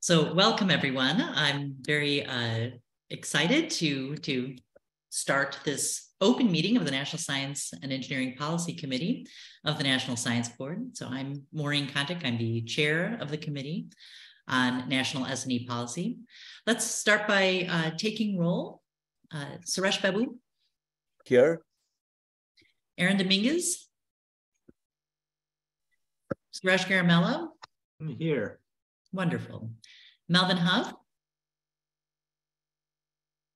So welcome, everyone. I'm very excited to start this open meeting of the National Science and Engineering Policy Committee of the National Science Board. So I'm Maureen Kontic. I'm the chair of the committee on National S&E Policy. Let's start by taking roll. Suresh Babu. Here. Aaron Dominguez. Suresh Garamello. I'm here. Wonderful. Melvin Huff.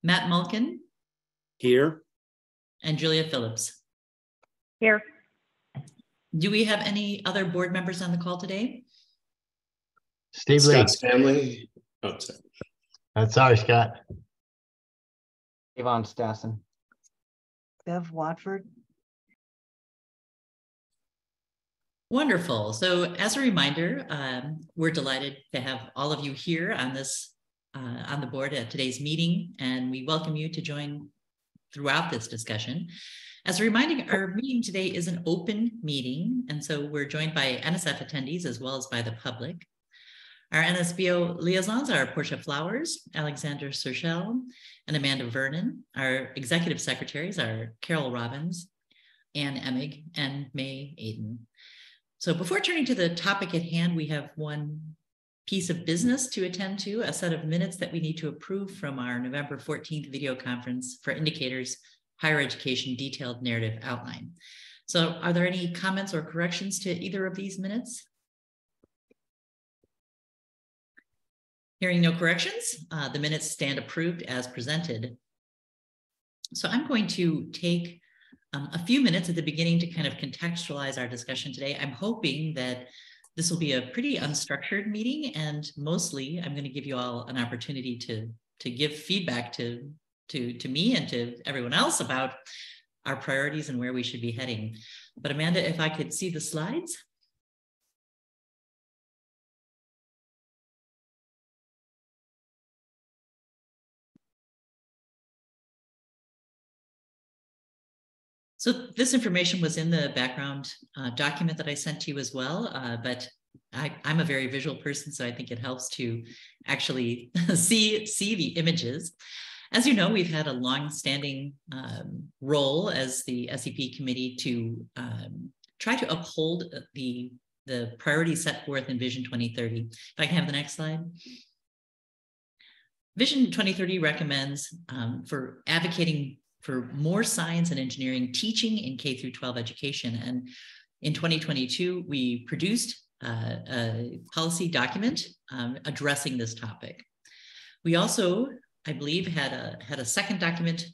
Matt Mulkin. Here. And Julia Phillips. Here. Do we have any other board members on the call today? Steve Scott's Lee. family. Oh, sorry. Sorry, Scott. Yvonne Stassen. Bev Watford. Wonderful. So as a reminder, we're delighted to have all of you here on this on the board at today's meeting, and we welcome you to join throughout this discussion. As a reminder, our meeting today is an open meeting, and so we're joined by NSF attendees as well as by the public. Our NSBO liaisons are Portia Flowers, Alexander Serchel, and Amanda Vernon. Our executive secretaries are Carol Robbins, Ann Emig, and May Aiden. So before turning to the topic at hand, we have one piece of business to attend to, a set of minutes that we need to approve from our November 14th video conference for Indicators Higher Education Detailed Narrative Outline. So are there any comments or corrections to either of these minutes? Hearing no corrections, the minutes stand approved as presented. So I'm going to take a few minutes at the beginning to kind of contextualize our discussion today. I'm hoping that this will be a pretty unstructured meeting, and mostly I'm going to give you all an opportunity to give feedback to me and to everyone else about our priorities and where we should be heading. But Amanda, if I could see the slides. So this information was in the background document that I sent to you as well, but I'm a very visual person, so I think it helps to actually see the images. As you know, we've had a long-standing role as the SEP Committee to try to uphold the priorities set forth in Vision 2030. If I can have the next slide. Vision 2030 recommends for advocating for more science and engineering teaching in K through 12 education. And in 2022, we produced a policy document addressing this topic. We also, I believe, had a second document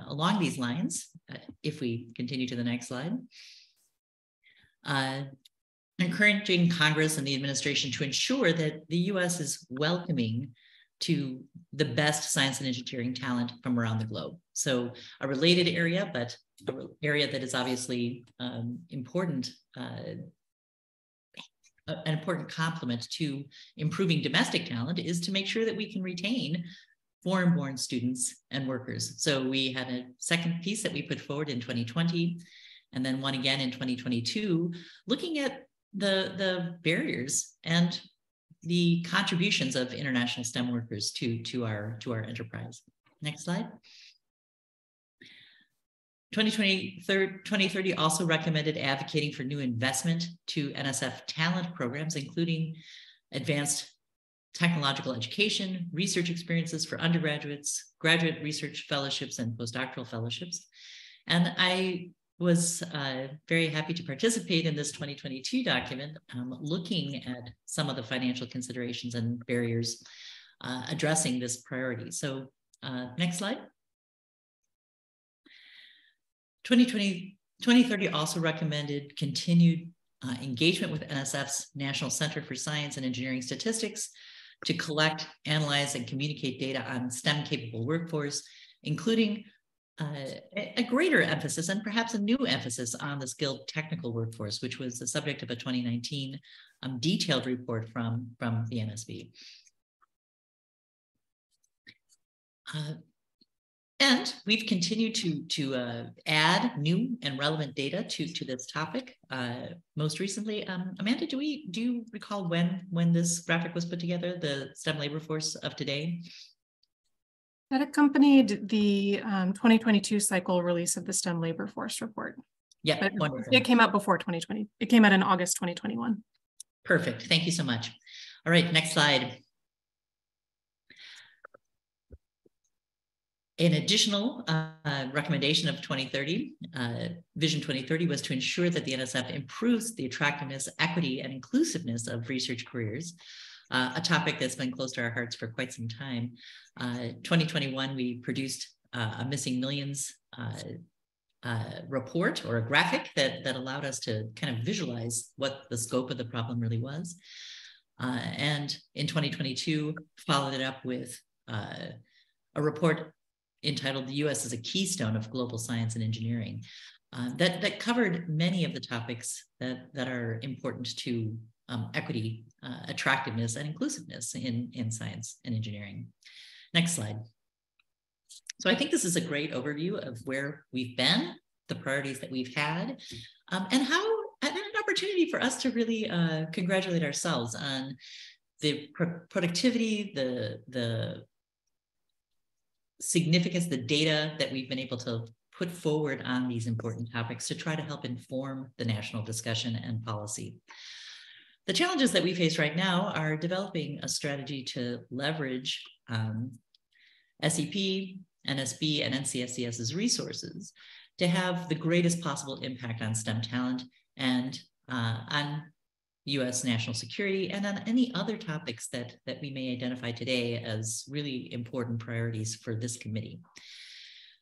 along these lines, if we continue to the next slide, encouraging Congress and the administration to ensure that the US is welcoming to the best science and engineering talent from around the globe. So a related area, but an area that is obviously important, an important complement to improving domestic talent is to make sure that we can retain foreign-born students and workers. So we had a second piece that we put forward in 2020, and then one again in 2022, looking at the barriers and the contributions of international STEM workers to our enterprise. Next slide. 2030 also recommended advocating for new investment to NSF talent programs, including advanced technological education, research experiences for undergraduates, graduate research fellowships, and postdoctoral fellowships. And I was very happy to participate in this 2022 document, looking at some of the financial considerations and barriers addressing this priority. So next slide. 2030 also recommended continued engagement with NSF's National Center for Science and Engineering Statistics to collect, analyze, and communicate data on STEM-capable workforce, including a greater emphasis and perhaps a new emphasis on the skilled technical workforce, which was the subject of a 2019 detailed report from the NSB. And we've continued to add new and relevant data to this topic. Most recently, Amanda, do you recall when this graphic was put together, the STEM labor force of today? That accompanied the 2022 cycle release of the STEM labor force report. Yeah, but wonderful. It came out before 2020. It came out in August 2021. Perfect. Thank you so much. All right, next slide. An additional recommendation of 2030, Vision 2030, was to ensure that the NSF improves the attractiveness, equity, and inclusiveness of research careers, a topic that's been close to our hearts for quite some time. 2021, we produced a Missing Millions report, or a graphic that allowed us to kind of visualize what the scope of the problem really was. And in 2022, followed it up with a report entitled "The U.S. as a Keystone of Global Science and Engineering," that covered many of the topics that are important to equity, attractiveness, and inclusiveness in science and engineering. Next slide. So I think this is a great overview of where we've been, the priorities that we've had, and an opportunity for us to really congratulate ourselves on the productivity, the significance, the data that we've been able to put forward on these important topics to try to help inform the national discussion and policy. The challenges that we face right now are developing a strategy to leverage SEP, NSB, and NCSCS's resources to have the greatest possible impact on STEM talent and on U.S. national security, and on any other topics that we may identify today as really important priorities for this committee.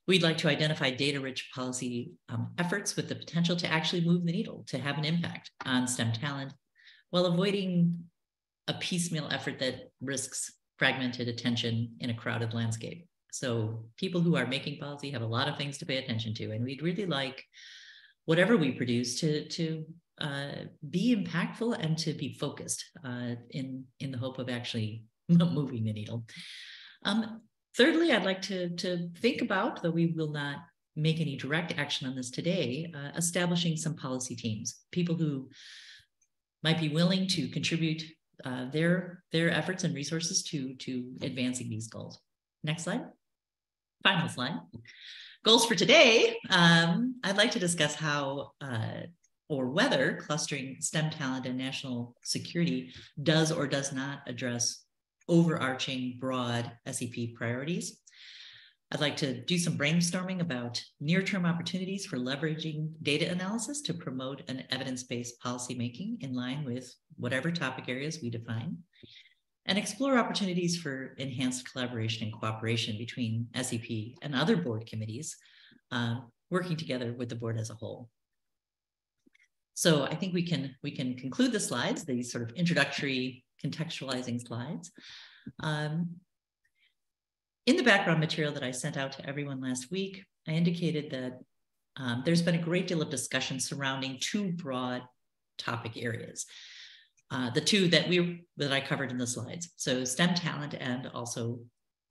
We'd like to identify data-rich policy efforts with the potential to actually move the needle, to have an impact on STEM talent, while avoiding a piecemeal effort that risks fragmented attention in a crowded landscape. So people who are making policy have a lot of things to pay attention to, and we'd really like whatever we produce to be impactful and to be focused in the hope of actually moving the needle. Thirdly, I'd like to think about, though we will not make any direct action on this today, establishing some policy teams, people who might be willing to contribute their efforts and resources to advancing these goals. Next slide. Final slide. Goals for today. I'd like to discuss how or whether clustering STEM talent and national security does or does not address overarching broad SEP priorities. I'd like to do some brainstorming about near-term opportunities for leveraging data analysis to promote an evidence-based policymaking in line with whatever topic areas we define, and explore opportunities for enhanced collaboration and cooperation between SEP and other board committees, working together with the board as a whole. So I think we can conclude the slides, these sort of introductory contextualizing slides. In the background material that I sent out to everyone last week, I indicated that there's been a great deal of discussion surrounding two broad topic areas. The two that I covered in the slides. So STEM talent, and also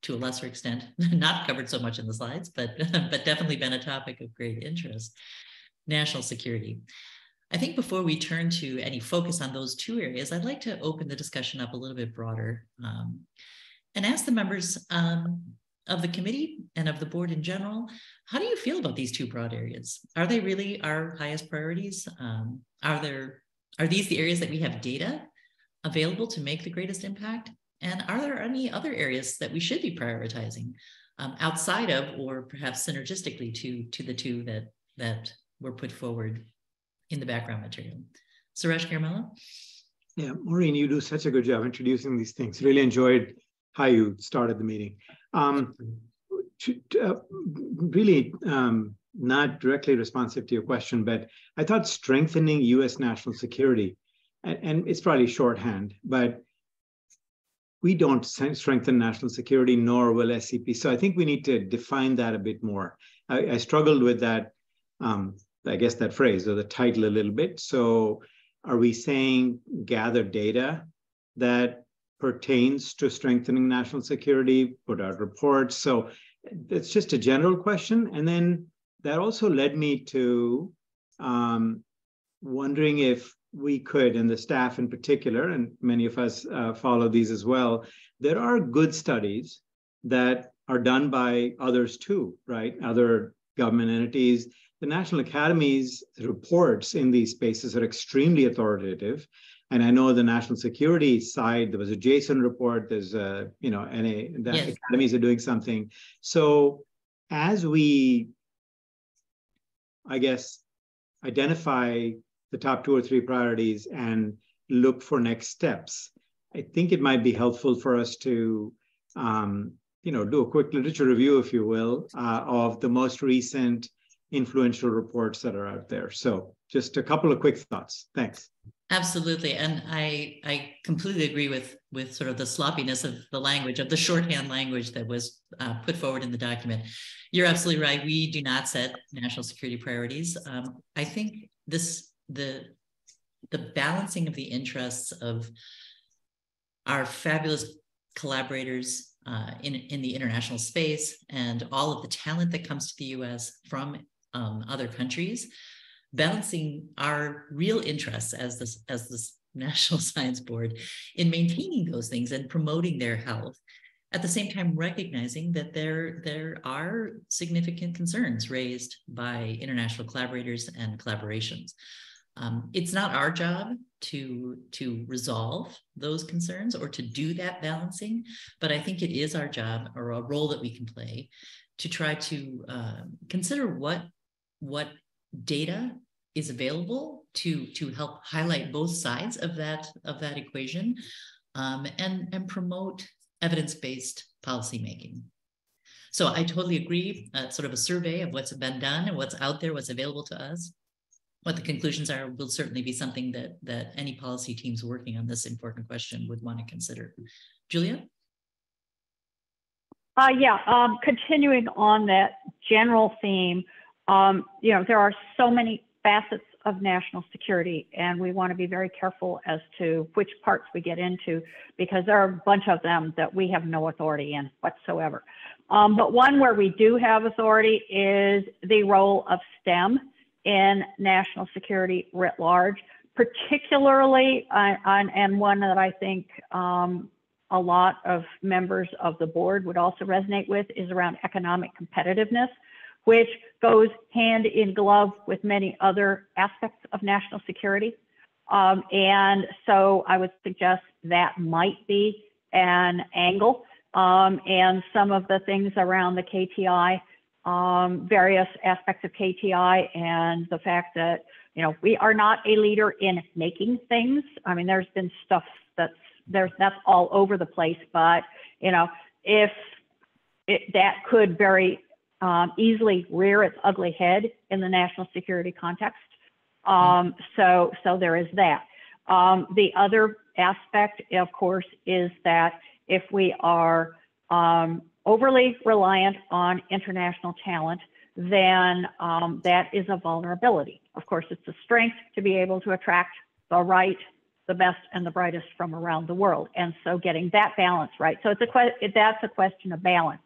to a lesser extent, not covered so much in the slides, but definitely been a topic of great interest, national security. I think before we turn to any focus on those two areas, I'd like to open the discussion up a little bit broader and ask the members of the committee and of the board in general, how do you feel about these two broad areas? Are they really our highest priorities? Are these the areas that we have data available to make the greatest impact? And are there any other areas that we should be prioritizing outside of, or perhaps synergistically to the two that were put forward in the background material? Suresh Caramello? Yeah, Maureen, you do such a good job introducing these things. Really enjoyed how you started the meeting. Really not directly responsive to your question, but I thought strengthening U.S. national security, and it's probably shorthand, but we don't strengthen national security, nor will SEP. So I think we need to define that a bit more. I struggled with that, I guess that phrase or the title a little bit. So are we saying gather data that pertains to strengthening national security, put out reports? So It's just a general question. And then that also led me to wondering if we could, and the staff in particular, and many of us follow these as well, there are good studies that are done by others too, right? Other government entities. The National Academy's reports in these spaces are extremely authoritative. And I know the national security side, there was a Jason report, there's a, the academies are doing something. So as we, I guess, identify the top 2 or 3 priorities and look for next steps, I think it might be helpful for us to, do a quick literature review, if you will, of the most recent influential reports that are out there. So just a couple of quick thoughts. Thanks. Absolutely. And I completely agree with sort of the sloppiness of the language, of the shorthand language that was put forward in the document. You're absolutely right. We do not set national security priorities. I think the balancing of the interests of our fabulous collaborators in the international space and all of the talent that comes to the US from other countries, balancing our real interests as this National Science Board in maintaining those things and promoting their health, at the same time recognizing that there are significant concerns raised by international collaborators and collaborations. It's not our job to resolve those concerns or to do that balancing, but I think it is our job, or a role that we can play, to try to consider what data is available to help highlight both sides of that equation, and promote evidence-based policymaking. So I totally agree. Sort of a survey of what's been done and what's out there, what's available to us, what the conclusions are, will certainly be something that any policy teams working on this important question would want to consider. Julia? Continuing on that general theme, there are so many facets of national security, and we want to be very careful as to which parts we get into, because there are a bunch of them that we have no authority in whatsoever. But one where we do have authority is the role of STEM in national security writ large, particularly, and one that I think a lot of members of the board would also resonate with, is around economic competitiveness, which goes hand in glove with many other aspects of national security. And so I would suggest that might be an angle. And some of the things around the KTI, various aspects of KTI, and the fact that, we are not a leader in making things. I mean, there's been stuff that's all over the place, but, if that could very easily rear its ugly head in the national security context. So there is that. The other aspect, of course, is that if we are overly reliant on international talent, then that is a vulnerability. Of course, it's a strength to be able to attract the best and the brightest from around the world. And so getting that balance right. So that's a question of balance.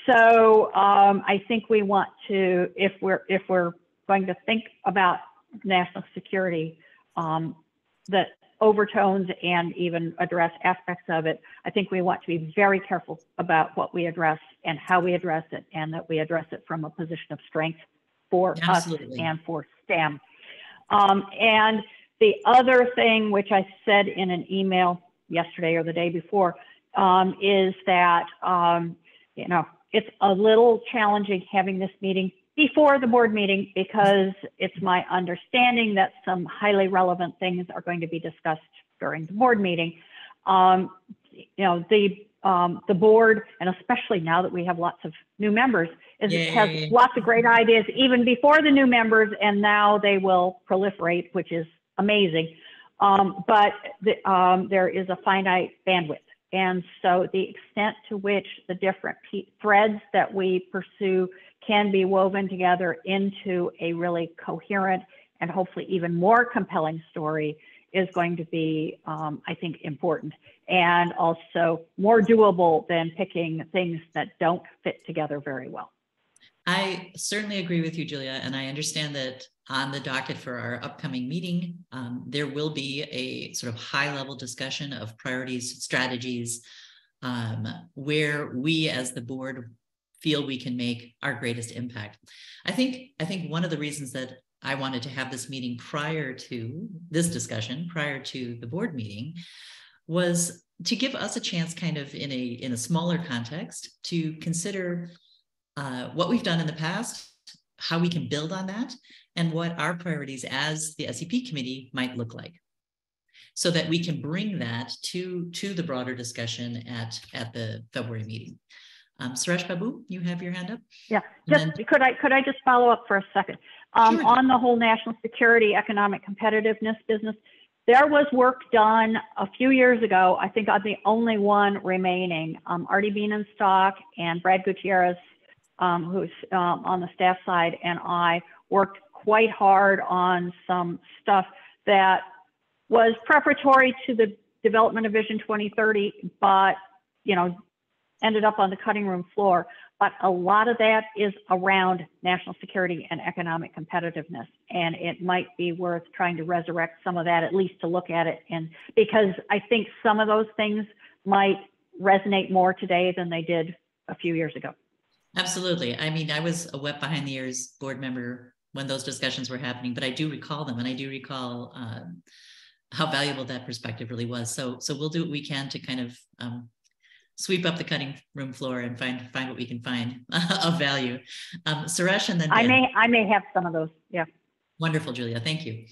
So I think we want to, if we're going to think about national security, that overtones and even address aspects of it, I think we want to be very careful about what we address and how we address it, and that we address it from a position of strength for Absolutely. us and for STEM. And the other thing, which I said in an email yesterday or the day before, is that, it's a little challenging having this meeting before the board meeting, because it's my understanding that some highly relevant things are going to be discussed during the board meeting. The board, and especially now that we have lots of new members, has lots of great ideas even before the new members, and now they will proliferate, which is amazing. But there is a finite bandwidth. And so the extent to which the different threads that we pursue can be woven together into a really coherent and hopefully even more compelling story is going to be, I think, important, and also more doable than picking things that don't fit together very well. I certainly agree with you, Julia, and I understand that on the docket for our upcoming meeting, there will be a sort of high-level discussion of priorities, strategies, where we as the board feel we can make our greatest impact. I think one of the reasons that I wanted to have this meeting prior to this discussion, prior to the board meeting, was to give us a chance kind of in a smaller context to consider what we've done in the past, how we can build on that, and what our priorities as the SEP committee might look like, so that we can bring that to the broader discussion at the February meeting. Suresh Babu, you have your hand up. Yeah, could I just follow up for a second? Sure. On the whole national security, economic competitiveness business, there was work done a few years ago. I think I'm the only one remaining. Artie Bienenstock and Brad Gutierrez, who's on the staff side, and I worked quite hard on some stuff that was preparatory to the development of Vision 2030, but ended up on the cutting room floor. But a lot of that is around national security and economic competitiveness, and it might be worth trying to resurrect some of that, at least to look at it, and because I think some of those things might resonate more today than they did a few years ago. Absolutely. I mean, I was a wet behind the ears board member when those discussions were happening, but I do recall them, and I do recall how valuable that perspective really was. So we'll do what we can to kind of sweep up the cutting room floor and find what we can find of value. Suresh, and then Dan. I may have some of those. Yeah. Wonderful, Julia. Thank you.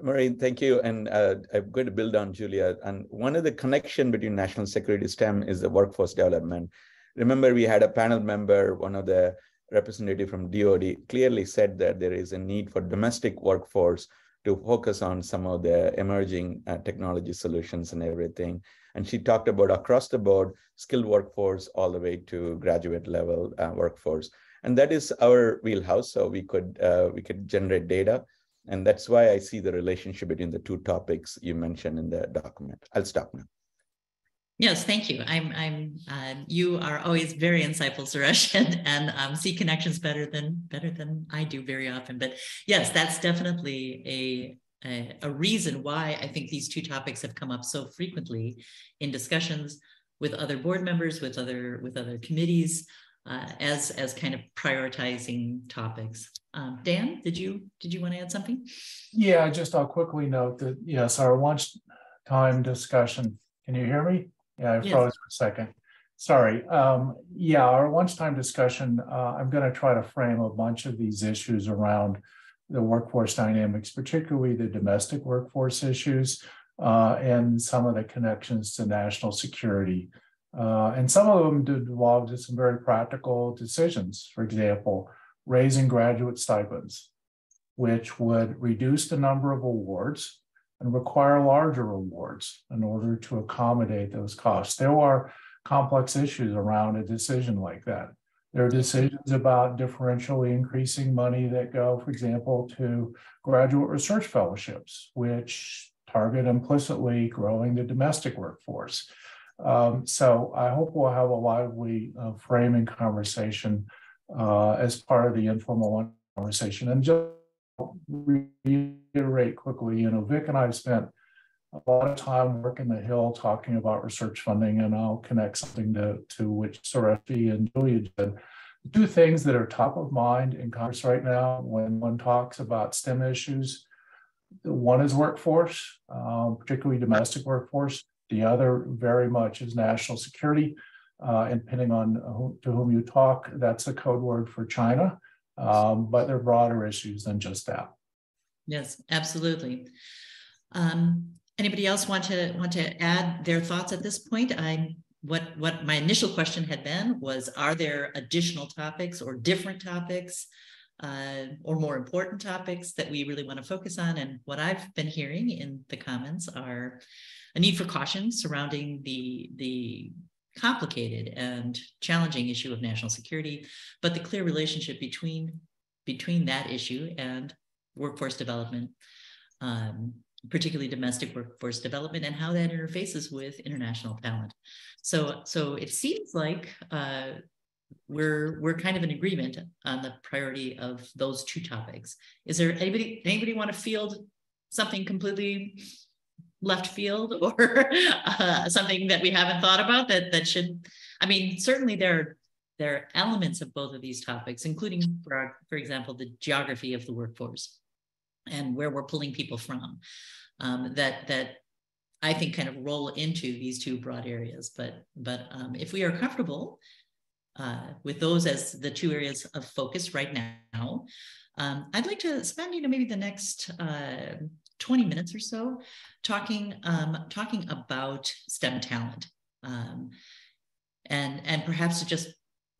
Maureen, thank you. And I'm going to build on Julia. And one of the connection between national security STEM is the workforce development. Remember, we had a panel member, one of the representative from DoD, clearly said that there is a need for domestic workforce to focus on some of the emerging technology solutions and everything. And she talked about across the board, skilled workforce all the way to graduate level workforce. And that is our wheelhouse. So we could generate data. And that's why I see the relationship between the two topics you mentioned in the document. I'll stop now. Yes, thank you. You are always very insightful, Suresh, and see connections better than I do very often. But yes, that's definitely a reason why I think these two topics have come up so frequently in discussions with other board members, with other committees, as kind of prioritizing topics. Dan, did you want to add something? Yeah, I'll quickly note that yes, our lunchtime discussion. Can you hear me? Yeah, I froze for a second. Sorry. Yeah, our lunchtime discussion, I'm going to try to frame a bunch of these issues around the workforce dynamics, particularly the domestic workforce issues and some of the connections to national security. And some of them devolve to some very practical decisions. For example, raising graduate stipends, which would reduce the number of awards and require larger awards in order to accommodate those costs. There are complex issues around a decision like that. There are decisions about differentially increasing money that go, for example, to graduate research fellowships, which target implicitly growing the domestic workforce. So I hope we'll have a lively framing conversation as part of the informal conversation. And just reiterate quickly, Vic and I have spent a lot of time working the Hill talking about research funding, and I'll connect something to which Suresh and Julia did. Two things that are top of mind in Congress right now when one talks about STEM issues. One is workforce, particularly domestic workforce. The other very much is national security. And depending on to whom you talk, that's a code word for China. But they're broader issues than just that. Yes, absolutely. Anybody else want to add their thoughts at this point? What my initial question had been was, are there additional topics or different topics or more important topics that we really want to focus on? And what I've been hearing in the comments are a need for caution surrounding the complicated and challenging issue of national security, but the clear relationship between that issue and workforce development. particularly domestic workforce development, and how that interfaces with international talent. So it seems like we're kind of in agreement on the priority of those two topics. Is there anybody want to field something completely left field, or something that we haven't thought about that should? I mean, certainly there are elements of both of these topics, including, for example, the geography of the workforce and where we're pulling people from, that I think kind of roll into these two broad areas. But if we are comfortable with those as the two areas of focus right now, I'd like to spend maybe the next 20 minutes or so talking about STEM talent, and perhaps to just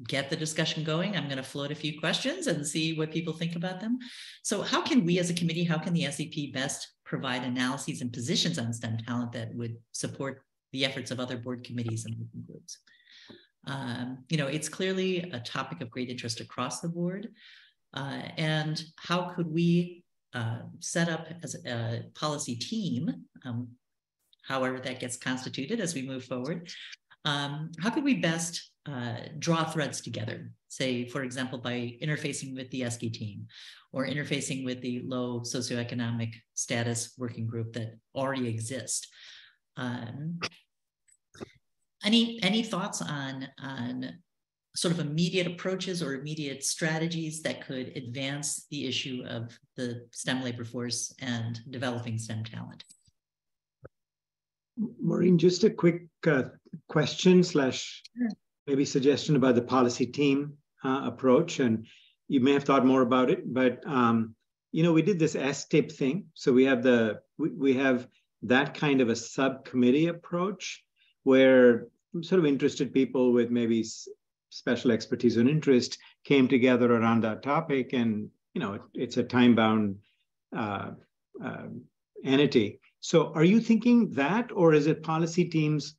get the discussion going, I'm going to float a few questions and see what people think about them. So how can we as a committee, how can the SEP best provide analyses and positions on STEM talent that would support the efforts of other board committees and working groups? It's clearly a topic of great interest across the board. And how could we set up as a policy team, however that gets constituted as we move forward, how could we best draw threads together, say, for example, by interfacing with the ESG team or interfacing with the low socioeconomic status working group that already exists? Any thoughts on sort of immediate approaches or immediate strategies that could advance the issue of the STEM labor force and developing STEM talent? Maureen, just a quick question / maybe suggestion about the policy team approach, and you may have thought more about it, but we did this STIP thing, so we have that kind of a subcommittee approach where sort of interested people with maybe special expertise and interest came together around that topic, and it's a time-bound entity. So are you thinking that, or is it policy teams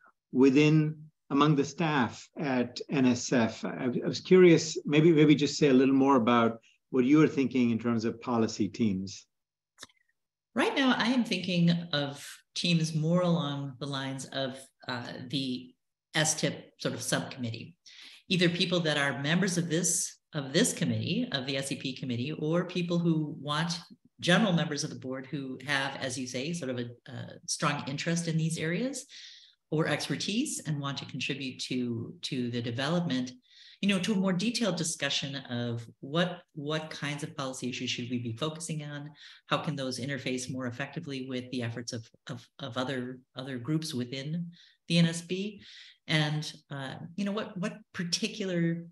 among the staff at NSF? I was curious, maybe just say a little more about what you are thinking in terms of policy teams. Right now, I am thinking of teams more along the lines of the STIP sort of subcommittee, either people that are members of this committee, of the SEP committee, or people who want general members of the board who have, as you say, sort of a strong interest in these areas or expertise and want to contribute to the development, to a more detailed discussion of what kinds of policy issues should we be focusing on, how can those interface more effectively with the efforts of other groups within the NSB, and what particular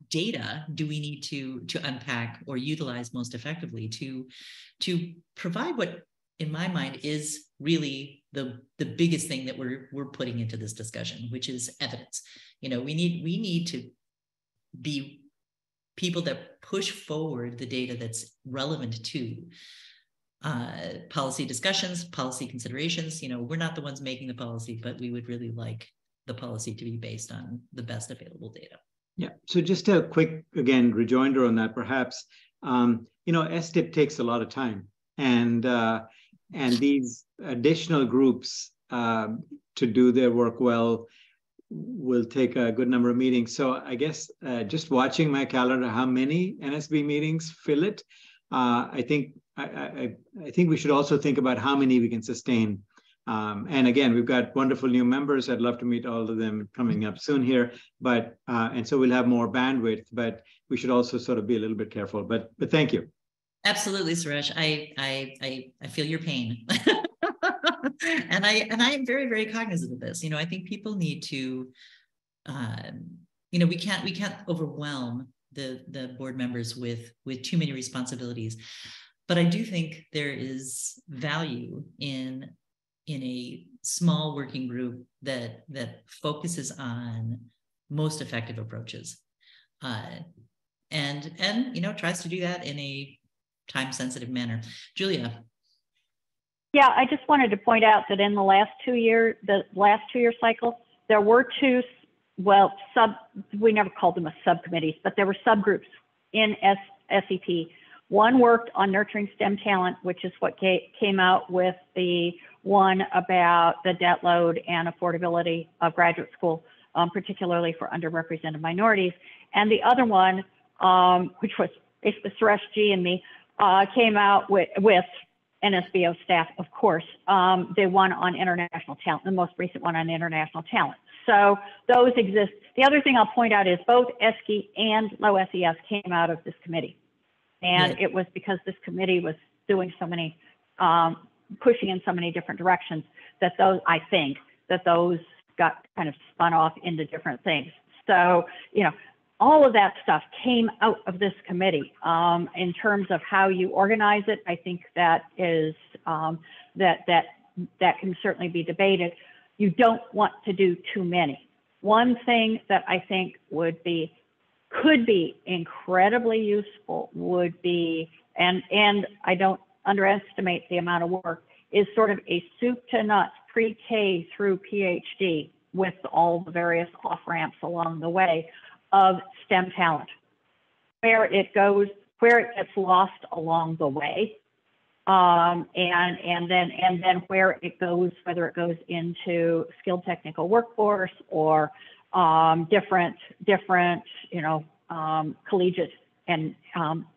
data do we need to unpack or utilize most effectively to provide what, in my mind, is really the biggest thing that we're putting into this discussion, which is evidence. We need to be people that push forward the data that's relevant to policy discussions, policy considerations. We're not the ones making the policy, but we would really like the policy to be based on the best available data. Yeah, so just a quick, again, rejoinder on that, perhaps. STIP takes a lot of time, and these additional groups to do their work well will take a good number of meetings. So I guess just watching my calendar, how many NSB meetings fill it? I think we should also think about how many we can sustain. And again, we've got wonderful new members. I'd love to meet all of them coming up soon here, but and so we'll have more bandwidth, but we should also sort of be a little bit careful. But thank you. Absolutely, Suresh. I feel your pain. and I am very, very cognizant of this. I think people need to, we can't overwhelm the board members with too many responsibilities. But I do think there is value in a small working group that focuses on most effective approaches, and tries to do that in a time-sensitive manner. Julia. Yeah, I just wanted to point out that in the last 2 year cycle, there were two, we never called them subcommittees, but there were subgroups in SEP One worked on nurturing STEM talent, which is what came out with the one about the debt load and affordability of graduate school, particularly for underrepresented minorities. And the other one, which was basically Suresh G and me, came out with NSBO staff, of course, the one on international talent, the most recent one on international talent. So those exist. The other thing I'll point out is both ESCE and low SES came out of this committee. And it was because this committee was doing so many, pushing in so many different directions that those, I think, that those got kind of spun off into different things. So, you know, all of that stuff came out of this committee. In terms of how you organize it, I think that is, that can certainly be debated. You don't want to do too many. One thing that I think could be incredibly useful would be, and I don't underestimate the amount of work, is sort of a soup to nuts pre-K through PhD with all the various off-ramps along the way of STEM talent, where it goes, where it gets lost along the way, and then where it goes, whether it goes into skilled technical workforce or different, you know, collegiate and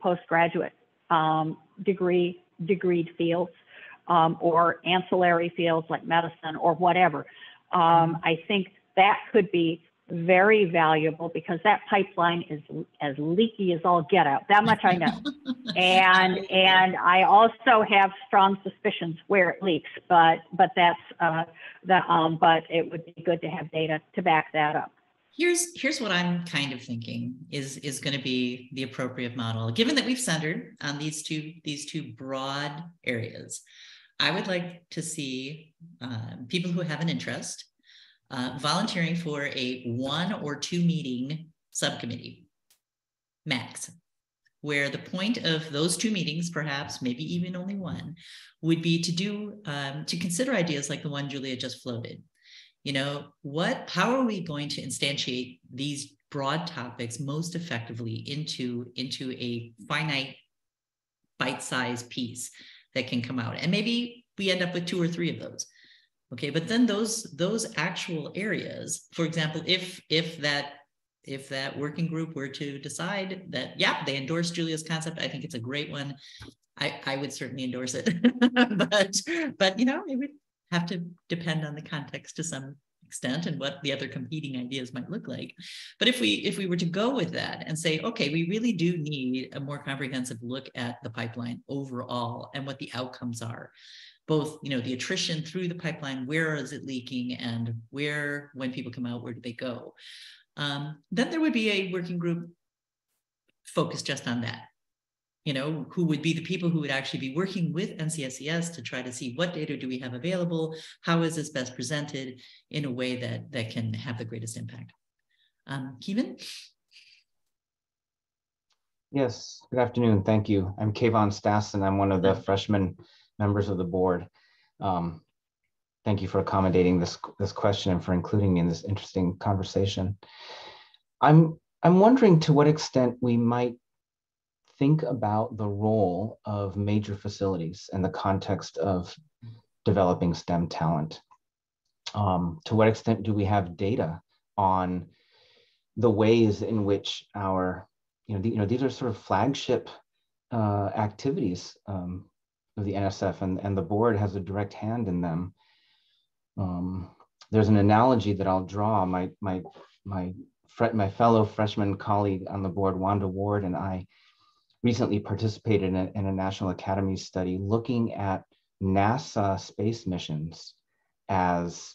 postgraduate degreed fields, or ancillary fields like medicine or whatever. I think that could be very valuable because that pipeline is as leaky as all get out. That much I know. and I also have strong suspicions where it leaks, but that's but it would be good to have data to back that up. Here's what I'm kind of thinking is going to be the appropriate model. Given that we've centered on these two broad areas, I would like to see people who have an interest volunteering for a 1 or 2 meeting subcommittee, max, where the point of those 2 meetings, perhaps maybe even only 1, would be to consider ideas like the one Julia just floated. You know, how are we going to instantiate these broad topics most effectively into a finite bite-sized piece that can come out? And maybe we end up with 2 or 3 of those. Okay, but then those actual areas, for example, if that working group were to decide that, yeah, they endorse Julia's concept, I think it's a great one. I would certainly endorse it, but you know, it would have to depend on the context to some extent and what the other competing ideas might look like. But if we were to go with that and say, okay, we really do need a more comprehensive look at the pipeline overall and what the outcomes are, both, you know, the attrition through the pipeline, where is it leaking, and where, when people come out, where do they go? Then there would be a working group focused just on that. You know, who would be the people who would actually be working with NCSES to try to see what data do we have available, how is this best presented in a way that can have the greatest impact. Kevin? Yes, good afternoon, thank you. I'm Kayvon Stassen, I'm one of the freshman members of the board. Thank you for accommodating this question and for including me in this interesting conversation. I'm wondering to what extent we might think about the role of major facilities in the context of developing STEM talent. To what extent do we have data on the ways in which our, these are sort of flagship activities of the NSF, and the board has a direct hand in them. There's an analogy that I'll draw. My fellow freshman colleague on the board, Wanda Ward, and I recently participated in a National Academy study looking at NASA space missions as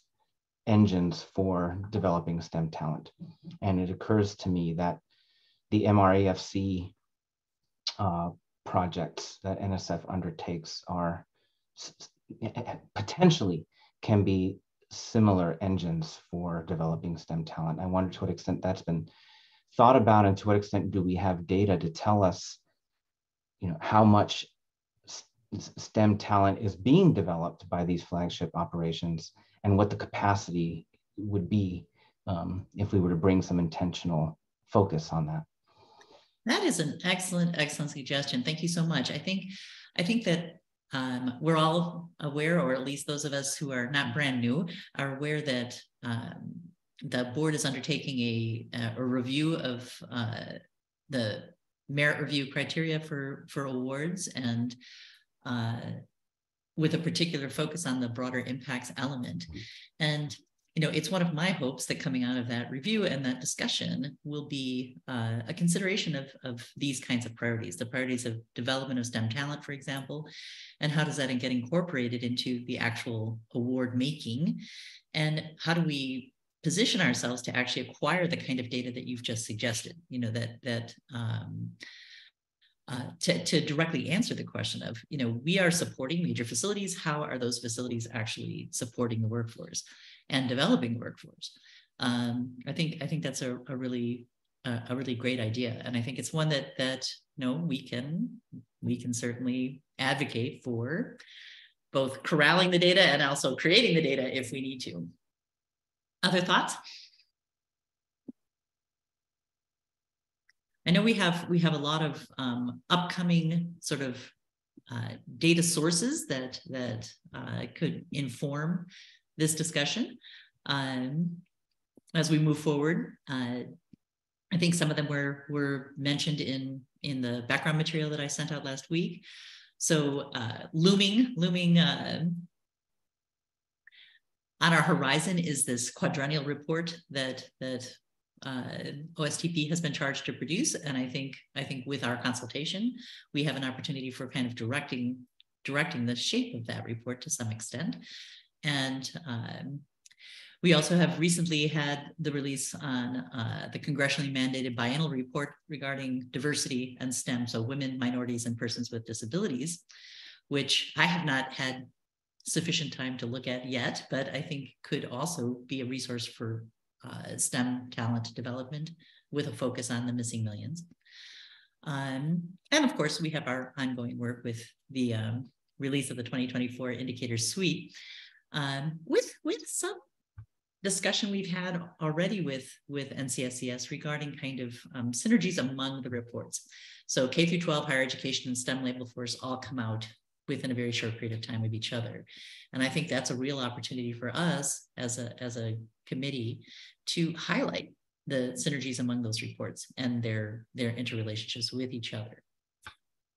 engines for developing STEM talent. And it occurs to me that the MRAFC projects that NSF undertakes are potentially can be similar engines for developing STEM talent. I wonder to what extent that's been thought about, and to what extent do we have data to tell us, how much STEM talent is being developed by these flagship operations, and what the capacity would be if we were to bring some intentional focus on that. That is an excellent, excellent suggestion. Thank you so much. I think that we're all aware, or at least those of us who are not brand new, are aware that the board is undertaking a review of the merit review criteria for awards, and with a particular focus on the broader impacts element. And it's one of my hopes that coming out of that review and that discussion will be a consideration of these kinds of priorities, the priorities of development of STEM talent, for example, and how does that get incorporated into the actual award making, and how do we position ourselves to actually acquire the kind of data that you've just suggested, to directly answer the question of, we are supporting major facilities. How are those facilities actually supporting the workforce and developing the workforce? I think that's a really great idea, and I think it's one that we can certainly advocate for, both corralling the data and also creating the data if we need to. Other thoughts? I know we have a lot of upcoming sort of data sources that could inform this discussion as we move forward. I think some of them were mentioned in the background material that I sent out last week. So looming on our horizon is this quadrennial report that OSTP has been charged to produce, and I think with our consultation, we have an opportunity for kind of directing the shape of that report to some extent. And we also have recently had the release on the congressionally mandated biennial report regarding diversity and STEM, so women, minorities, and persons with disabilities, which I have not had sufficient time to look at yet, but I think could also be a resource for STEM talent development with a focus on the missing millions. And of course, we have our ongoing work with the release of the 2024 Indicators Suite, with some discussion we've had already with NCSCS regarding kind of synergies among the reports. So K through 12, higher education, and STEM labor force all come out within a very short period of time of each other. And I think that's a real opportunity for us as a committee to highlight the synergies among those reports and their interrelationships with each other.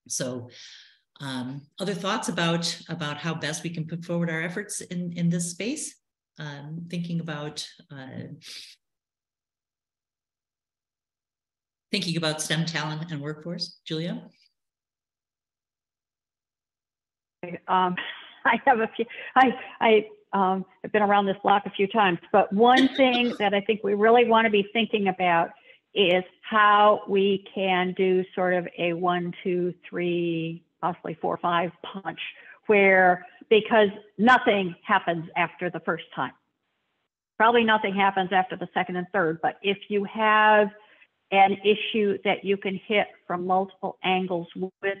So other thoughts about how best we can put forward our efforts in this space? Thinking about STEM talent and workforce, Julia? I have a few. I've been around this block a few times, but one thing that I think we really want to be thinking about is how we can do sort of a 1, 2, 3, possibly 4, 5 punch, because nothing happens after the first time. Probably nothing happens after the second and third, but if you have an issue that you can hit from multiple angles with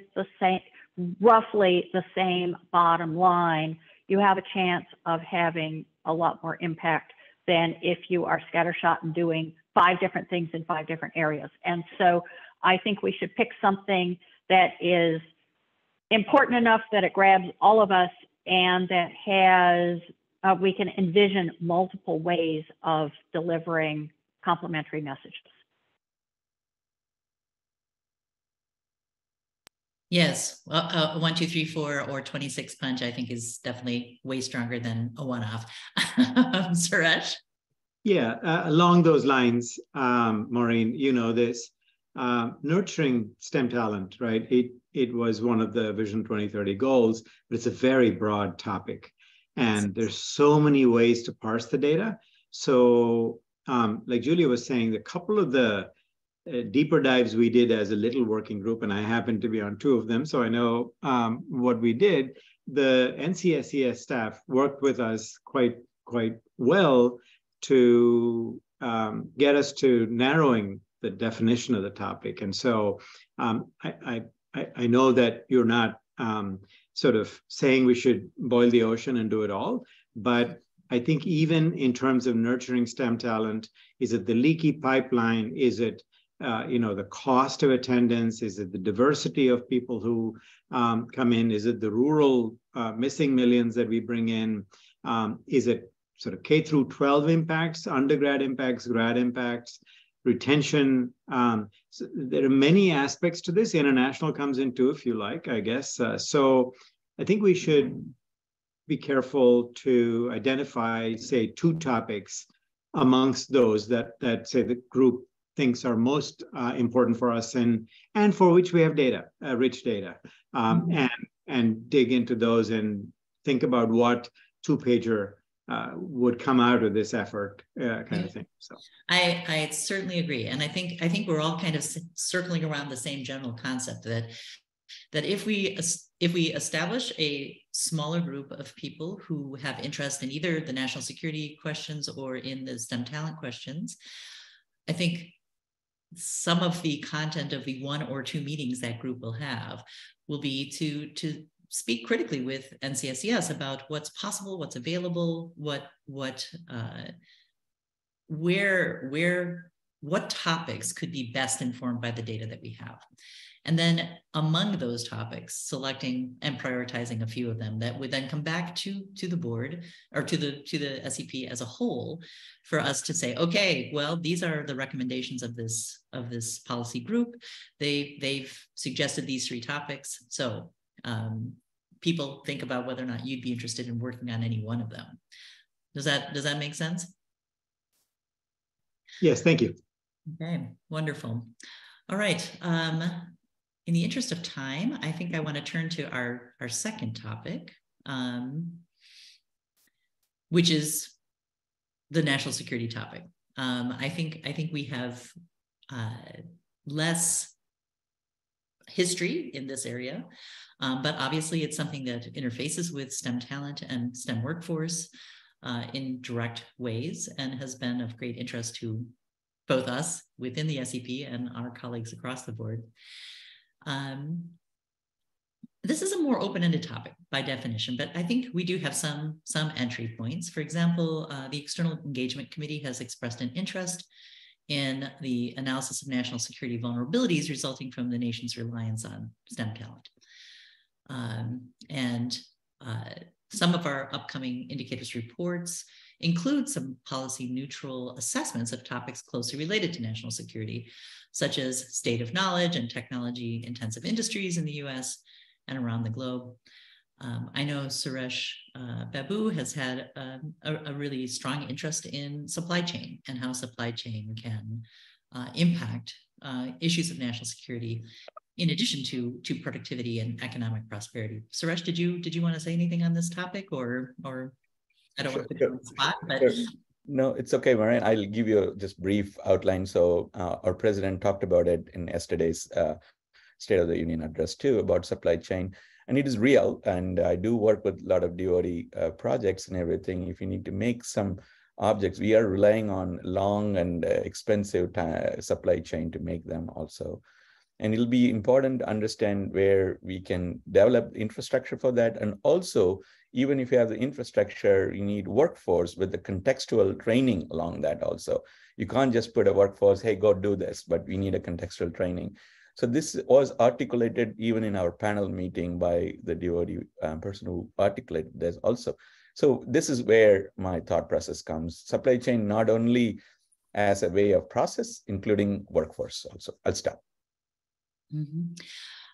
roughly the same bottom line, you have a chance of having a lot more impact than if you are scattershot and doing 5 different things in 5 different areas. And so I think we should pick something that is important enough that it grabs all of us, and that has, we can envision multiple ways of delivering complementary messages. Yes, well, 1, 2, 3, 4, or 26 punch, I think, is definitely way stronger than a one-off. Suresh? Yeah, along those lines, Maureen, you know this, nurturing STEM talent, right? It was one of the Vision 2030 goals, but it's a very broad topic. And there's so many ways to parse the data. So like Julia was saying, a couple of the deeper dives we did as a little working group, and I happen to be on 2 of them, so I know what we did. The NCSCS staff worked with us quite well to get us to narrowing the definition of the topic. And so I know that you're not sort of saying we should boil the ocean and do it all, but I think even in terms of nurturing STEM talent, is it the leaky pipeline? Is it the cost of attendance? Is it the diversity of people who come in? Is it the rural missing millions that we bring in? Is it sort of K through 12 impacts, undergrad impacts, grad impacts, retention? So there are many aspects to this. International comes in too, if you like, I guess. So I think we should be careful to identify, say, 2 topics amongst those that say the group thinks are most important for us and for which we have data, rich data, and dig into those and think about what 2-pager would come out of this effort, kind of thing. So I certainly agree, and I think we're all kind of circling around the same general concept that if we establish a smaller group of people who have interest in either the national security questions or in the STEM talent questions, I think some of the content of the 1 or 2 meetings that group will have will be to speak critically with NCSES about what's possible, what's available, what topics could be best informed by the data that we have. And then among those topics, selecting and prioritizing a few of them that would then come back to the board or to the SEP as a whole for us to say, okay, well, these are the recommendations of this policy group. They've suggested these 3 topics. So people think about whether or not you'd be interested in working on any one of them. Does that make sense? yes, thank you. Okay, wonderful. All right. In the interest of time, I think I want to turn to our second topic, which is the national security topic. I think we have less history in this area, but obviously it's something that interfaces with STEM talent and STEM workforce in direct ways and has been of great interest to both us within the SEP and our colleagues across the board. This is a more open-ended topic by definition, but I think we do have some entry points. For example, the External Engagement Committee has expressed an interest in the analysis of national security vulnerabilities resulting from the nation's reliance on STEM talent. Some of our upcoming indicators reports include some policy neutral assessments of topics closely related to national security, such as state of knowledge and technology intensive industries in the US and around the globe. I know Suresh Babu has had a really strong interest in supply chain and how supply chain can impact issues of national security in addition to productivity and economic prosperity. Suresh, did you want to say anything on this topic, or I don't want to put you on the spot, but sure. No, it's okay, Marianne. I'll give you just brief outline. So our president talked about it in yesterday's State of the Union address too, about supply chain. And it is real. And I do work with a lot of DoD projects and everything. If you need to make some objects, we are relying on long and expensive supply chain to make them also. And it'll be important to understand where we can develop infrastructure for that. And also, even if you have the infrastructure, you need workforce with the contextual training along that also. You can't just put a workforce, hey, go do this, but we need a contextual training. So this was articulated even in our panel meeting by the DoD person who articulated this also. So this is where my thought process comes. Supply chain not only as a way of process, including workforce also. I'll stop. Mm-hmm.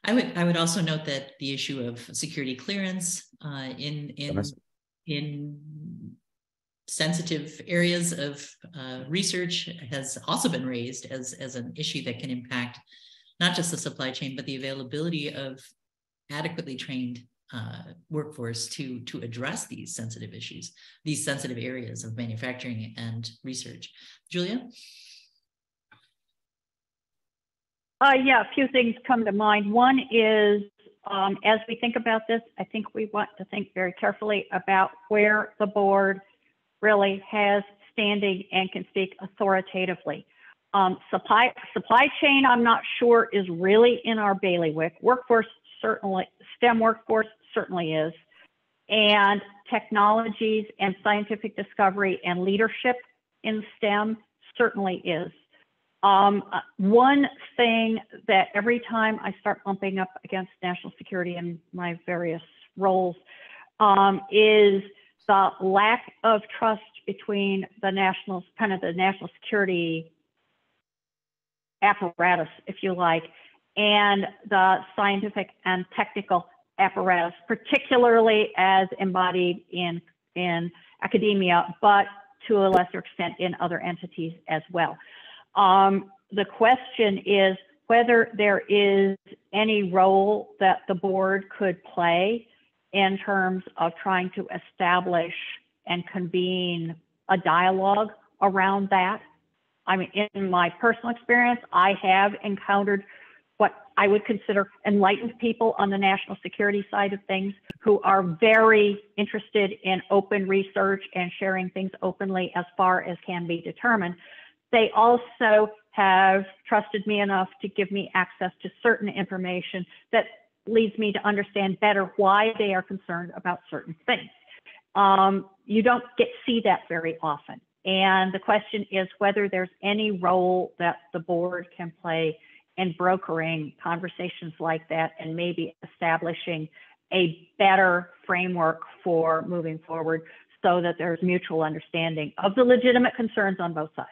I would also note that the issue of security clearance in sensitive areas of research has also been raised as an issue that can impact not just the supply chain, but the availability of adequately trained workforce to address these sensitive issues, these sensitive areas of manufacturing and research. Julia? Yeah, a few things come to mind. One is, as we think about this, I think we want to think very carefully about where the board really has standing and can speak authoritatively. Supply chain, I'm not sure is really in our bailiwick. Workforce, certainly, STEM workforce certainly is. And technologies and scientific discovery and leadership in STEM certainly is. One thing that every time I start bumping up against national security in my various roles is the lack of trust between the national security apparatus, if you like, and the scientific and technical apparatus, particularly as embodied in academia, but to a lesser extent in other entities as well. The question is whether there is any role that the board could play in terms of trying to establish and convene a dialogue around that. I mean, in my personal experience, I have encountered what I would consider enlightened people on the national security side of things who are very interested in open research and sharing things openly as far as can be determined. They also have trusted me enough to give me access to certain information that leads me to understand better why they are concerned about certain things. You don't see that very often. And the question is whether there's any role that the board can play in brokering conversations like that and maybe establishing a better framework for moving forward so that there's mutual understanding of the legitimate concerns on both sides.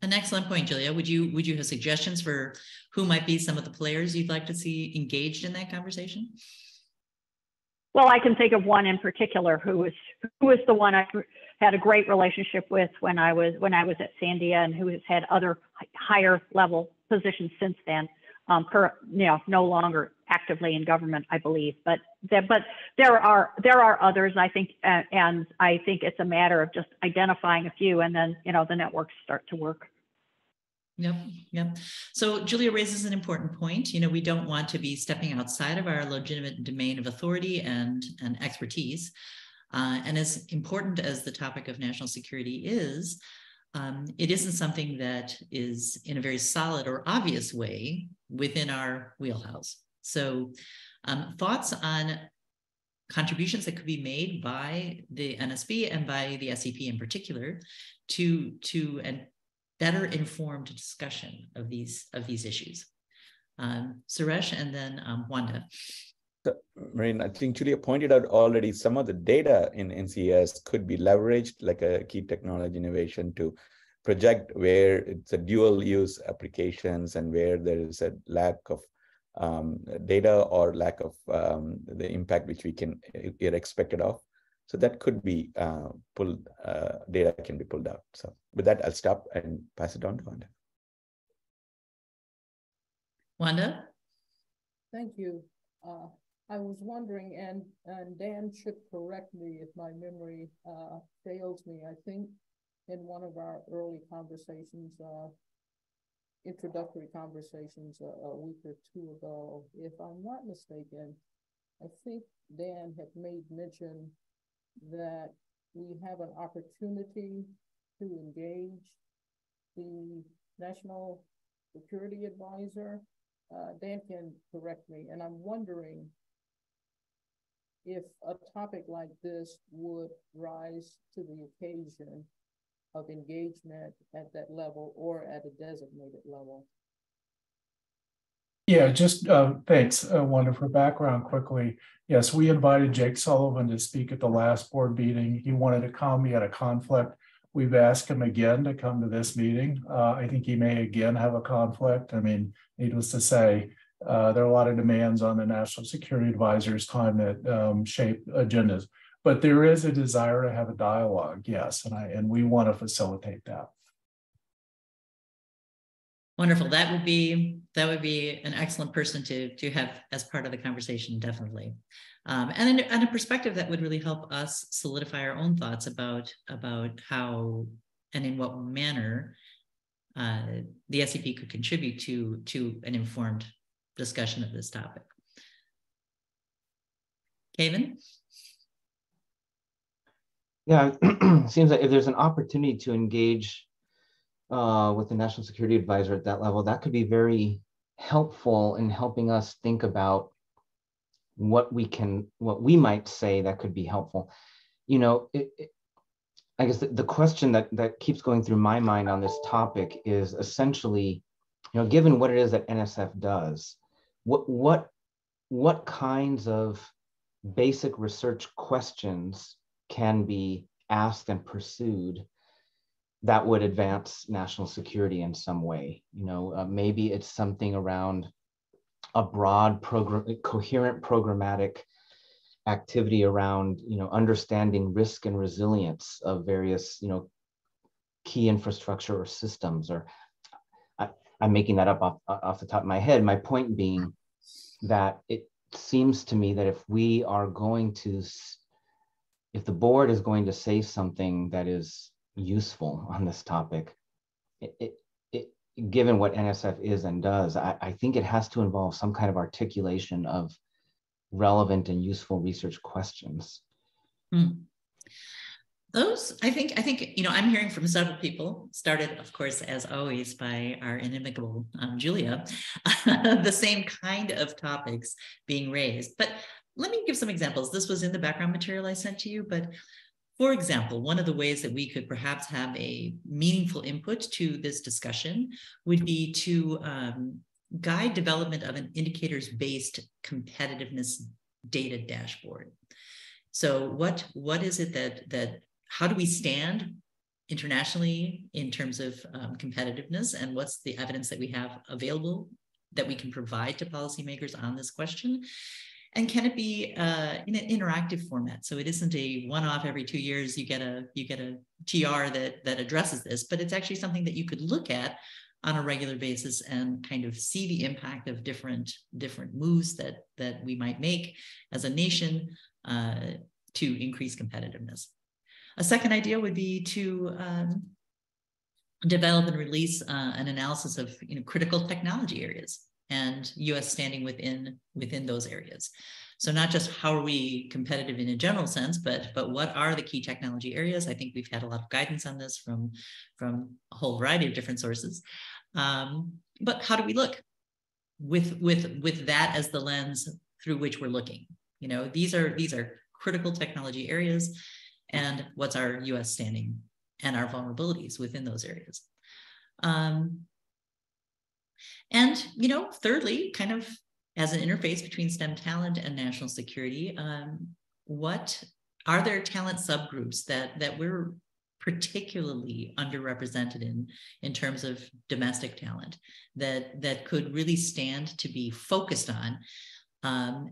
An excellent point, Julia. Would you have suggestions for who might be some of the players you'd like to see engaged in that conversation? Well, I can think of one in particular who was the one I had a great relationship with when I was at Sandia, and who has had other higher level positions since then. No longer actively in government, I believe, but there are others, I think, and I think it's a matter of just identifying a few, and then the networks start to work. Yep. So Julia raises an important point. We don't want to be stepping outside of our legitimate domain of authority and expertise. And as important as the topic of national security is, it isn't something that is in a very solid or obvious way within our wheelhouse. So thoughts on contributions that could be made by the NSB and by the SEP in particular to a better informed discussion of these issues. Suresh and then Wanda. So, Maureen, I think Julia pointed out already some of the data in NCS could be leveraged like a key technology innovation to project where it's a dual use applications and where there is a lack of data or lack of the impact which we can get expected of. So that could be pulled, data can be pulled out. So with that, I'll stop and pass it on to Wanda. Wanda? Thank you. I was wondering, and Dan should correct me if my memory fails me. I think in one of our early conversations, introductory conversations a week or two ago, if I'm not mistaken, I think Dan had made mention that we have an opportunity to engage the National Security Advisor. Dan can correct me, and I'm wondering if a topic like this would rise to the occasion of engagement at that level or at a designated level. Yeah, just thanks, Wanda, for background quickly. Yes, we invited Jake Sullivan to speak at the last board meeting. He wanted to come, he had a conflict. We've asked him again to come to this meeting. I think he may again have a conflict. I mean, needless to say, there are a lot of demands on the National Security Advisor's time that shape agendas. But there is a desire to have a dialogue, yes, and we want to facilitate that. Wonderful. That would be an excellent person to have as part of the conversation, definitely. And a perspective that would really help us solidify our own thoughts about how and in what manner the SEP could contribute to an informed discussion of this topic. Kevin? Yeah, it seems like if there's an opportunity to engage with the National Security Advisor at that level, that could be very helpful in helping us think about what we might say that could be helpful. I I guess the question that keeps going through my mind on this topic is essentially, given what it is that NSF does, what kinds of basic research questions can be asked and pursued that would advance national security in some way? Maybe it's something around a broad coherent programmatic activity around, understanding risk and resilience of various, key infrastructure or systems, or I'm making that up off the top of my head. My point being that it seems to me that if the board is going to say something that is useful on this topic, given what NSF is and does, I think it has to involve some kind of articulation of relevant and useful research questions. Those, I think, I'm hearing from several people, started, of course, as always, by our inimitable Julia, the same kind of topics being raised. But let me give some examples. This was in the background material I sent to you, but for example, one of the ways that we could perhaps have a meaningful input to this discussion would be to guide development of an indicators-based competitiveness data dashboard. So what is it that how do we stand internationally in terms of competitiveness, and what's the evidence that we have available that we can provide to policymakers on this question? And can it be in an interactive format? So it isn't a one-off every 2 years you get a TR that addresses this, but it's actually something that you could look at on a regular basis and kind of see the impact of different moves that we might make as a nation to increase competitiveness. A second idea would be to develop and release an analysis of critical technology areas and U.S. standing within those areas. So not just how are we competitive in a general sense, but what are the key technology areas? I think we've had a lot of guidance on this from a whole variety of different sources. But how do we look with that as the lens through which we're looking? These are critical technology areas, and what's our U.S. standing and our vulnerabilities within those areas. And, thirdly, kind of as an interface between STEM talent and national security, what are there talent subgroups that we're particularly underrepresented in terms of domestic talent that could really stand to be focused on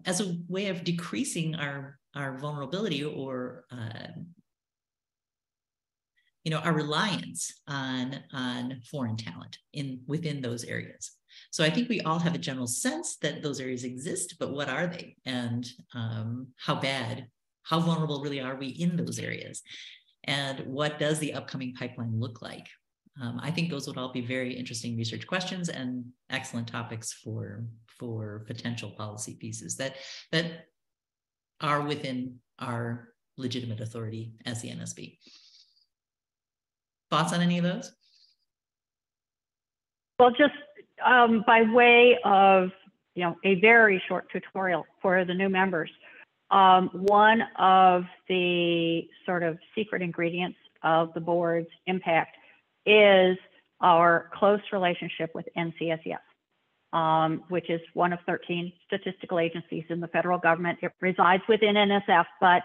as a way of decreasing our vulnerability or our reliance on foreign talent within those areas. So I think we all have a general sense that those areas exist, but what are they, and how vulnerable really are we in those areas, and what does the upcoming pipeline look like? I think those would all be very interesting research questions and excellent topics for potential policy pieces that are within our legitimate authority as the NSB. Thoughts on any of those? Well, just by way of a very short tutorial for the new members, one of the sort of secret ingredients of the board's impact is our close relationship with NCSES, which is one of 13 statistical agencies in the federal government. It resides within NSF, but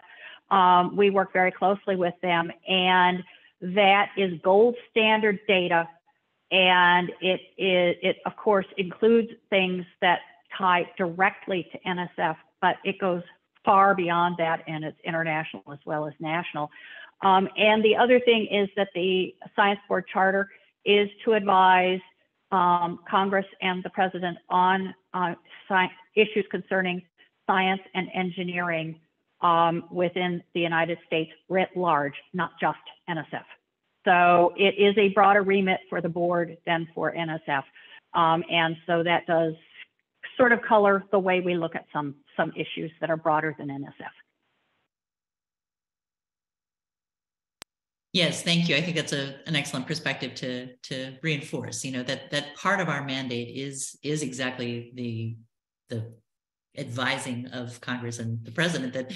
we work very closely with them, and that is gold standard data. And it of course includes things that tie directly to NSF, but it goes far beyond that, and it's international as well as national. And the other thing is that the Science Board Charter is to advise Congress and the President on issues concerning science and engineering within the United States writ large, not just NSF. So it is a broader remit for the board than for NSF. And so that does sort of color the way we look at some issues that are broader than NSF. Yes, thank you. I think that's an excellent perspective to reinforce, that part of our mandate is exactly the advising of Congress and the President that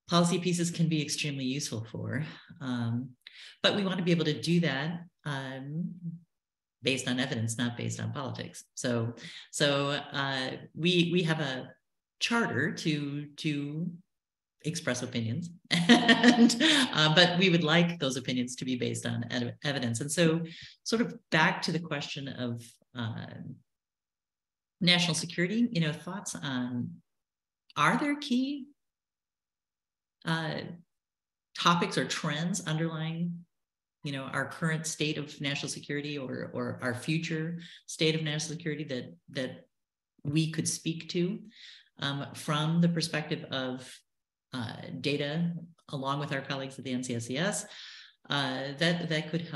policy pieces can be extremely useful for. But we want to be able to do that based on evidence, not based on politics. So we have a charter to express opinions, and but we would like those opinions to be based on evidence. And so, sort of back to the question of national security, thoughts on, are there key topics or trends underlying our current state of national security, or our future state of national security that we could speak to from the perspective of data, along with our colleagues at the NCSES, that could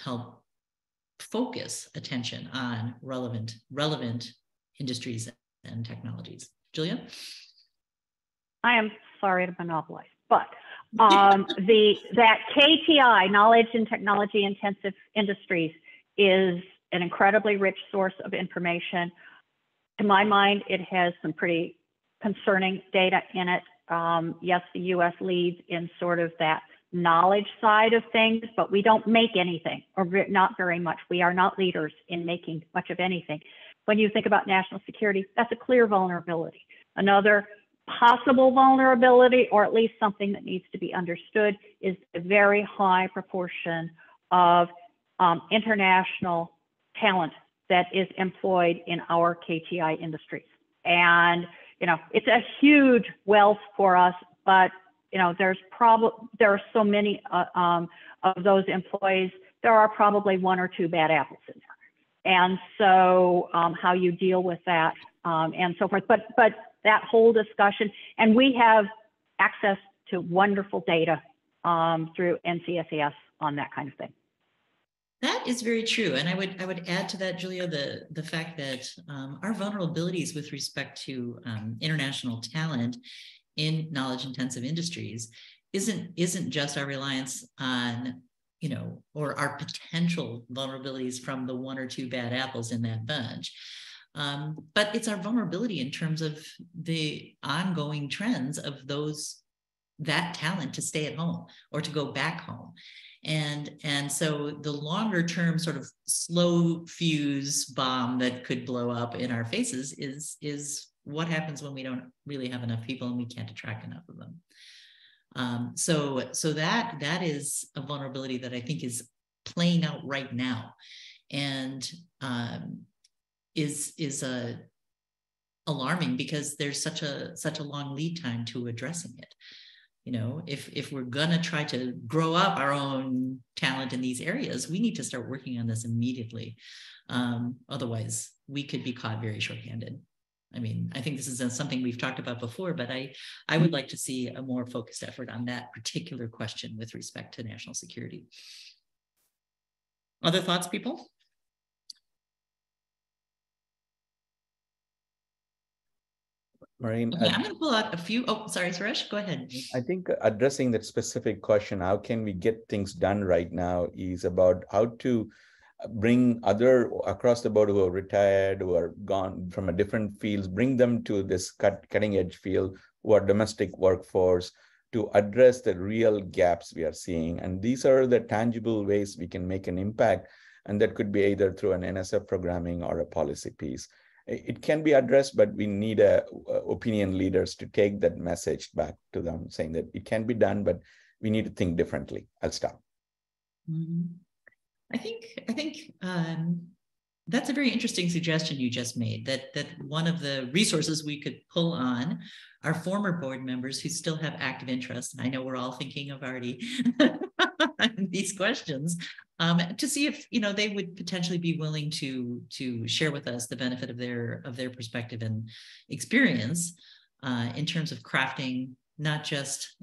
help focus attention on relevant industries and technologies. Julia? I am sorry to monopolize, but that KTI, knowledge and technology intensive industries, is an incredibly rich source of information. To my mind, it has some pretty concerning data in it. Yes, the US leads in sort of that knowledge side of things, but we don't make anything, or not very much. We are not leaders in making much of anything. When you think about national security, that's a clear vulnerability. Another possible vulnerability, or at least something that needs to be understood, is a very high proportion of international talent that is employed in our KTI industries. And it's a huge wealth for us, but there are so many of those employees. There are probably one or two bad apples in there, and so how you deal with that and so forth. But that whole discussion, and we have access to wonderful data through NCSES on that kind of thing. That is very true, and I would add to that, Julia, the fact that our vulnerabilities with respect to international talent in knowledge-intensive industries isn't just our reliance on or our potential vulnerabilities from the one or two bad apples in that bunch, but it's our vulnerability in terms of the ongoing trends of that talent to stay at home or to go back home. And so the longer term sort of slow fuse bomb that could blow up in our faces is what happens when we don't really have enough people and we can't attract enough of them. So that is a vulnerability that I think is playing out right now, and is alarming because there's such a long lead time to addressing it. If we're gonna try to grow up our own talent in these areas, we need to start working on this immediately. Otherwise, we could be caught very short-handed. I mean, I think this is something we've talked about before, but I would like to see a more focused effort on that particular question with respect to national security. Other thoughts, people? Maureen, okay, I'm going to pull out a few. Oh, sorry, Suresh, go ahead. I think addressing that specific question, how can we get things done right now, is about how to bring other across the board who are retired, who are gone from a different fields, bring them to this cutting edge field, who are domestic workforce, to address the real gaps we are seeing. And these are the tangible ways we can make an impact. And that could be either through an NSF programming or a policy piece. It can be addressed, but we need opinion leaders to take that message back to them, saying that it can be done, but we need to think differently. I'll stop. Mm-hmm. I think that's a very interesting suggestion you just made, that one of the resources we could pull on are former board members who still have active interest. And I know we're all thinking of Artie these questions, to see if they would potentially be willing to share with us the benefit of their perspective and experience in terms of crafting not just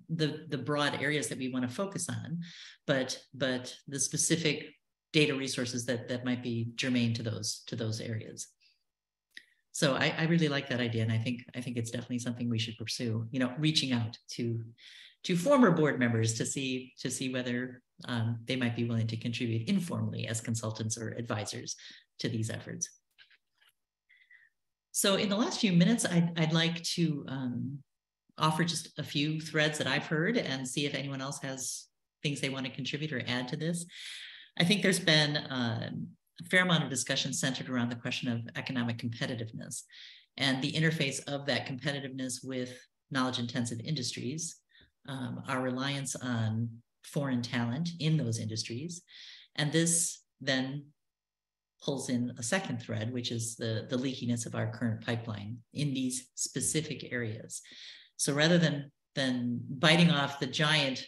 the broad areas that we want to focus on, but the specific data resources that might be germane to those areas. So I really like that idea, and I think it's definitely something we should pursue. Reaching out to former board members to see whether they might be willing to contribute informally as consultants or advisors to these efforts. So in the last few minutes, I'd like to offer just a few threads that I've heard and see if anyone else has things they want to contribute or add to this. I think there's been a fair amount of discussion centered around the question of economic competitiveness and the interface of that competitiveness with knowledge-intensive industries, our reliance on foreign talent in those industries. And this then pulls in a second thread, which is the leakiness of our current pipeline in these specific areas. So rather than biting off the giant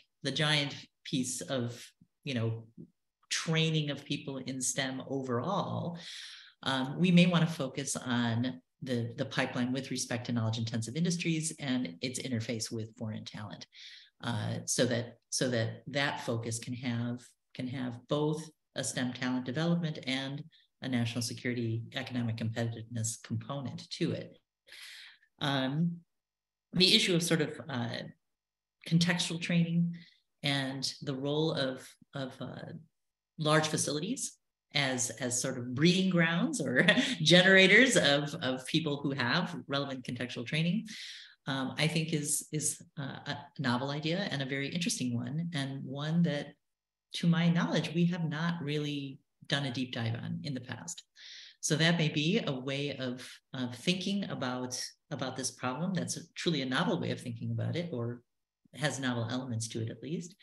piece of, training of people in STEM overall, we may want to focus on the pipeline with respect to knowledge-intensive industries and its interface with foreign talent, so that focus can have both a STEM talent development and a national security economic competitiveness component to it. The issue of sort of contextual training and the role of large facilities as sort of breeding grounds or generators of people who have relevant contextual training, I think is a novel idea and a very interesting one, and one that, to my knowledge, we have not really done a deep dive on in the past. So that may be a way of thinking about this problem that's truly a novel way of thinking about it, or has novel elements to it at least.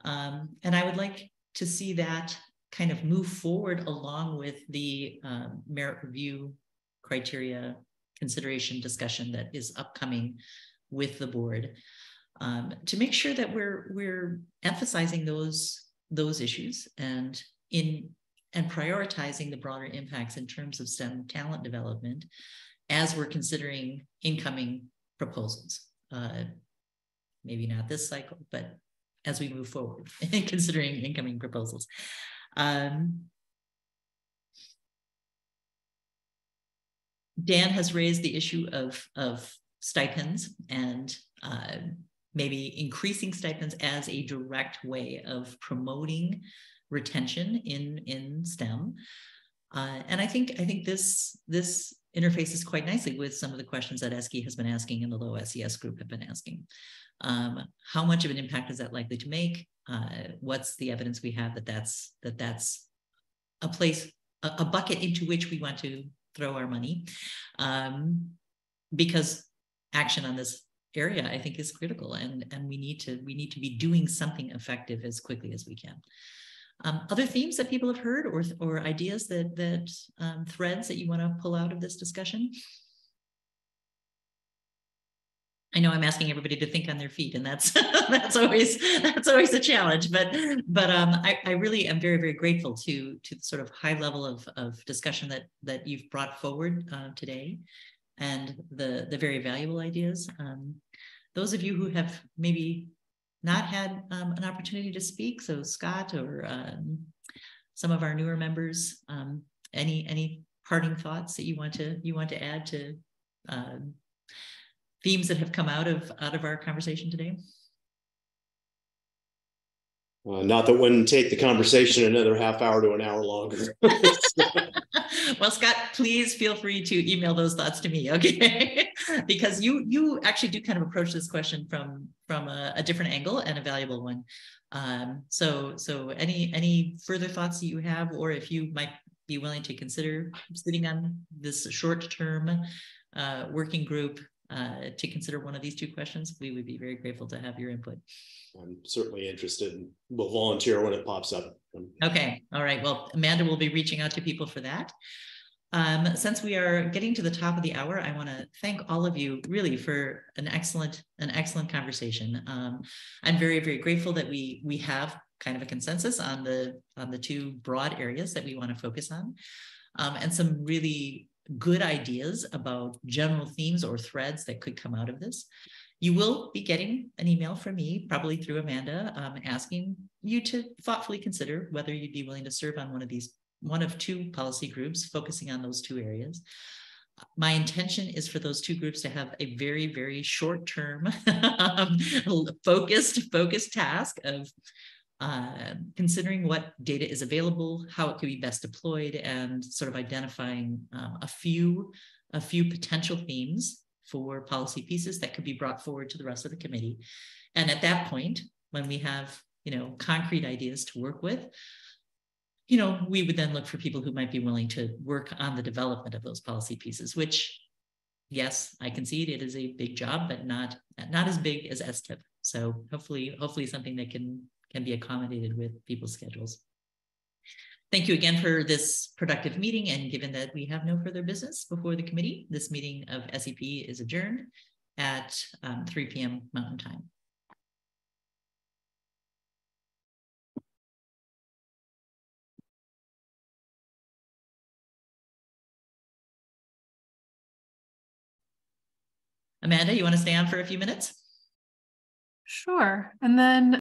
And I would like to see that kind of move forward along with the merit review criteria consideration discussion that is upcoming with the board, to make sure that we're emphasizing those issues and prioritizing the broader impacts in terms of STEM talent development as we're considering incoming proposals. Maybe not this cycle, but as we move forward in considering incoming proposals. Dan has raised the issue of stipends and maybe increasing stipends as a direct way of promoting retention in STEM. And I think this interfaces quite nicely with some of the questions that ESCI has been asking and the low SES group have been asking. How much of an impact is that likely to make? What's the evidence we have that that's a place, a bucket into which we want to throw our money? Because action on this area, I think, is critical, and we need to be doing something effective as quickly as we can. Other themes that people have heard, or ideas that threads that you want to pull out of this discussion? I know I'm asking everybody to think on their feet, and that's always a challenge. But I really am very, very grateful to the sort of high level of discussion that you've brought forward today, and the very valuable ideas. Those of you who have maybe not had an opportunity to speak, so Scott or some of our newer members, any parting thoughts that you want to add to themes that have come out of our conversation today? Not that wouldn't take the conversation another half hour to an hour longer. Well, Scott, please feel free to email those thoughts to me, okay? Because you actually do kind of approach this question from a different angle and a valuable one. So any further thoughts that you have, or if you might be willing to consider sitting on this short-term working group to consider one of these two questions, we would be very grateful to have your input. I'm certainly interested, and will volunteer when it pops up. Okay, all right. Well, Amanda will be reaching out to people for that. Since we are getting to the top of the hour, I want to thank all of you really for an excellent conversation. I'm very, very grateful that we have kind of a consensus on the two broad areas that we want to focus on, and some really good ideas about general themes or threads that could come out of this. You will be getting an email from me, probably through Amanda, asking you to thoughtfully consider whether you'd be willing to serve on one of two policy groups focusing on those two areas. My intention is for those two groups to have a very, very short-term focused task of considering what data is available, how it could be best deployed, and sort of identifying a few potential themes for policy pieces that could be brought forward to the rest of the committee. And at that point, when we have concrete ideas to work with, we would then look for people who might be willing to work on the development of those policy pieces, which, yes, I concede it is a big job, but not as big as STIP. So hopefully something that can be accommodated with people's schedules. Thank you again for this productive meeting. And given that we have no further business before the committee, this meeting of SEP is adjourned at 3 p.m. Mountain Time. Amanda, you want to stay on for a few minutes? Sure. And then